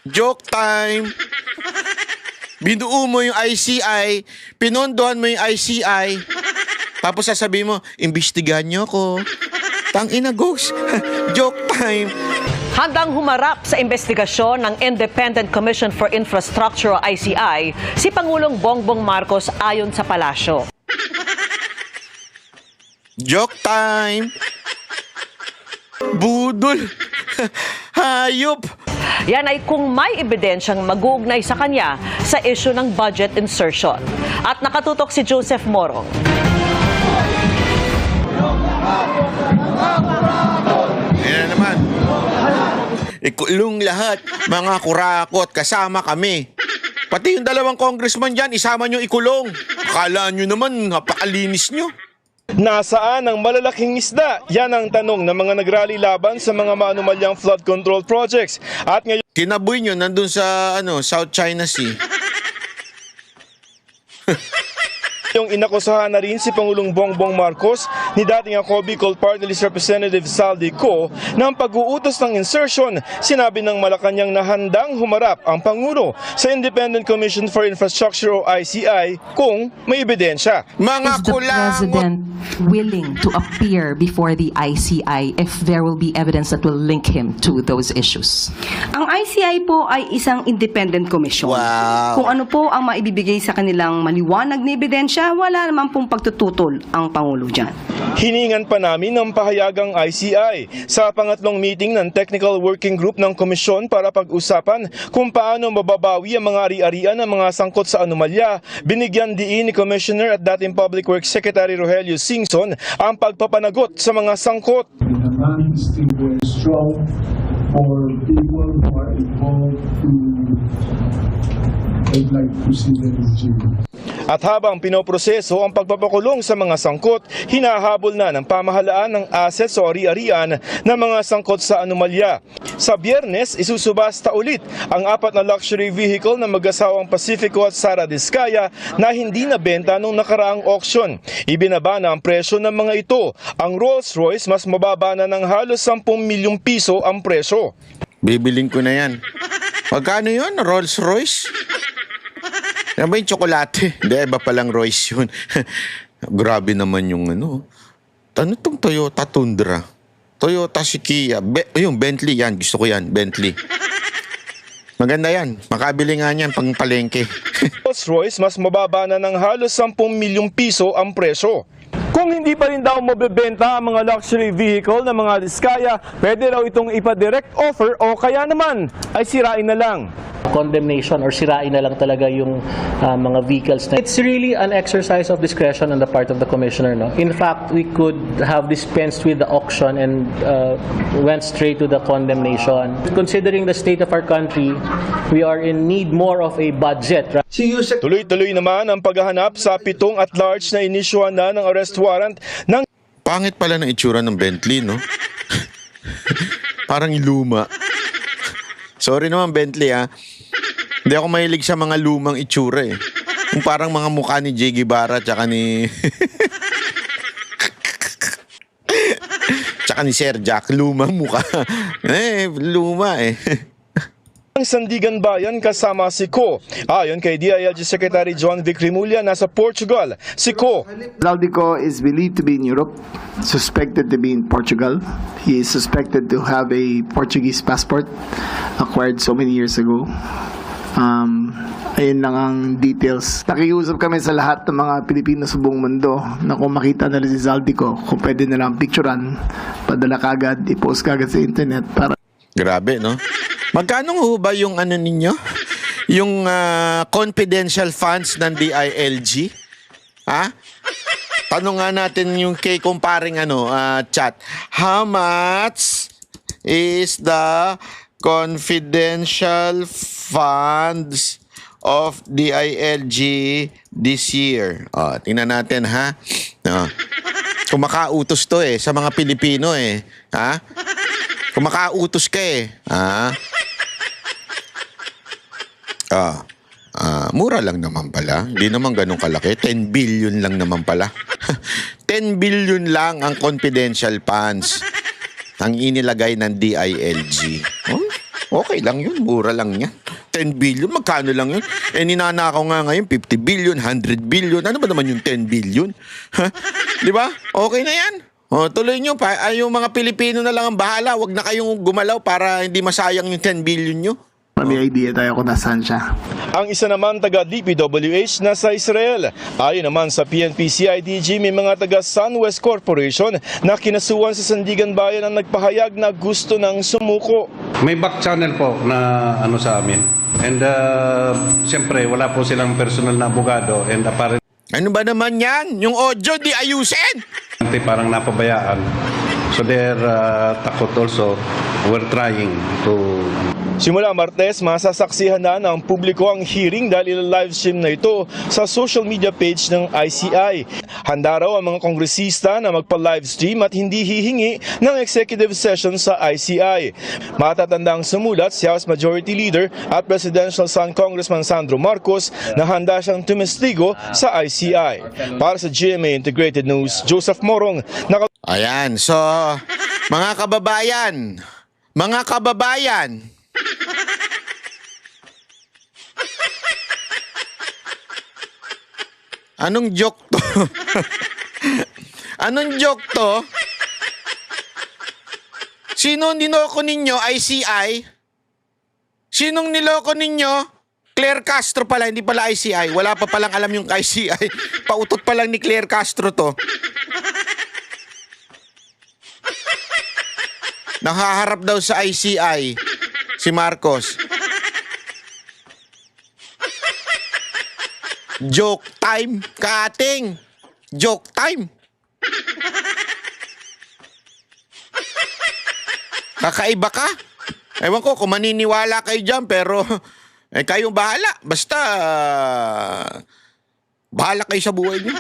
Joke time. Binuo mo yung ICI, pinondohan mo yung ICI, tapos sasabihin mo, imbestigahan niyo ako. Tangina, ghost. Joke time. Handang humarap sa investigasyon ng Independent Commission for Infrastructure o ICI si Pangulong Bongbong Marcos ayon sa palasyo. Joke time. Budol. Hayop. Yan ay kung may ebidensyang mag-uugnay sa kanya sa issue ng budget insertion. At nakatutok si Joseph Morong. Yan na naman. Ikulong lahat, mga kurakot, kasama kami. Pati yung dalawang congressman dyan, isama nyo ikulong. Akala nyo naman, napakalinis nyo. Nasaan ang malalaking isda? Yan ang tanong ng mga nagrally laban sa mga maanumalyang flood control projects. At ngayon, Kinaboy nyo nandun sa South China Sea. yung inakusahan na rin si Pangulong Bongbong Marcos ni dating ako Bicol Party List Representative Saldi Co ng pag-uutos ng insertion. Sinabi ng Malacanang na handang humarap ang Pangulo sa Independent Commission for Infrastructure o ICI kung may ebidensya. Mga Is the kulangot. President willing to appear before the ICI if there will be evidence that will link him to those issues? Ang ICI po ay isang independent commission. Wow. Kung ano po ang maibibigay sa kanilang maliwanag na ebidensya, wala naman pong pagtututol ang Pangulo dyan. Hiningan pa namin ng pahayagang ICI sa pangatlong meeting ng Technical Working Group ng Komisyon para pag-usapan kung paano mababawi ang mga ari-arian ng mga sangkot sa anomalya. Binigyan diin ni Commissioner at dating Public Works Secretary Rogelio Singson ang pagpapanagot sa mga sangkot. The demand is still very strong for people who are involved to, I'd like to see them in jail. At habang pinoproseso ang pagpapakulong sa mga sangkot, hinahabol na ng pamahalaan ng assets o ari-arian ng mga sangkot sa anomalya. Sa Biyernes, isusubasta ulit ang 4 na luxury vehicle ng mag-asawang Pacifico at Sara Diskaya na hindi nabenta nung nakaraang auction. Ibinaba na ang presyo ng mga ito. Ang Rolls-Royce mas mababa na ng halos 10 milyong piso ang presyo. Bibiling ko na yan. Magkano yun? Rolls-Royce? Yan ba yung tsokolate? Hindi, iba palang Royce yun. Grabe naman yung Ano itong Toyota Tundra? Toyota Kia. Yung Bentley yan. Gusto ko yan. Bentley. Maganda yan. Makabili nga yan pang palengke. Rolls-Royce mas mababa na ng halos 10 milyong piso ang presyo. Kung hindi pa rin daw mabebenta ang mga luxury vehicle ng mga Diskaya, pwede raw itong ipa-direct offer o kaya naman ay sirain na lang. Condemnation or sirain na lang talaga yung mga vehicles na. It's really an exercise of discretion on the part of the commissioner. No? In fact, we could have dispensed with the auction and went straight to the condemnation. Considering the state of our country, we are in need more of a budget. Right? Tuloy-tuloy naman ang paghahanap sa 7 at large na inisyuhan na ng arrest warrant ng Pangit pala ng itsura ng Bentley, no? Parang luma. Sorry naman, Bentley, ha? Hindi ako mahilig sa mga lumang itsura, eh. Yung parang mga mukha ni J. Guevara tsaka ni... tsaka ni Sir Jack. Lumang mukha. Luma, eh. ang Sandigan Bayan kasama si Ko. Ayon kay DILG Secretary John Vic Rimulya, nasa Portugal. Si Ko. Zaldico is believed to be in Europe, suspected to be in Portugal. He is suspected to have a Portuguese passport acquired so many years ago. Ayun lang ang details. Nakiusap kami sa lahat ng mga Pilipino sa buong mundo na kung makita nila si Zaldico, kung pwede na lang picturean, padala kagad, i-post kagad sa internet para... Grabe, no? Magkano ho ba yung ninyo? Yung confidential funds ng DILG? Ha? Tanong nga natin yung kay kumparing chat. How much is the confidential funds of DILG this year? Tingnan natin, ha? Kung makautos to sa mga Pilipino ha? Kung makautos ka mura lang naman pala. Hindi naman ganun kalaki. 10 billion lang naman pala. 10 billion lang ang confidential funds ang inilagay ng DILG. Okay lang yun, mura lang yan. 10 billion, magkano lang yun? Ninanakaw nga ngayon, 50 billion, 100 billion. Ano ba naman yung 10 billion? Ha? Di ba? Okay na yan. Tuloy nyo pa. Yung mga Pilipino na lang ang bahala. Huwag na kayong gumalaw para hindi masayang yung 10 billion nyo. May idea tayo kung nasaan siya. Ang isa naman taga DPWH na sa Israel. Ayon naman sa PNP-CIDG, may mga taga SunWest Corporation na kinasuhan sa Sandigan Bayan ang nagpahayag na gusto ng sumuko. May back channel po na sa amin. And siyempre wala po silang personal na abogado and apparently Ano ba naman yan? Yung audio di ayusin! parang napabayaan. So they're takot also. We're trying to... Simula Martes, masasaksihan na ng publiko ang hearing dahil live stream na ito sa social media page ng ICI. Handa raw ang mga kongresista na magpa-live stream at hindi hihingi ng executive session sa ICI. Matatandang sumulat si House Majority Leader at Presidential Son Congressman Sandro Marcos na handa siyang tumestigo sa ICI. Para sa GMA Integrated News, Joseph Morong. Ayan, so, mga kababayan, anong joke to? Anong joke to? Sino niloko ninyo? ICI? Sinong niloko ninyo? Claire Castro pala, hindi pala ICI. Wala pa palang alam yung ICI. Pautot pa lang ni Claire Castro to. Nakaharap daw sa ICI si Marcos. Joke time, kaating. Joke time. Kakaiba ka? Ewan ko kung maniniwala kayo dyan, pero kayong bahala. Basta, bahala kayo sa buhay niyo.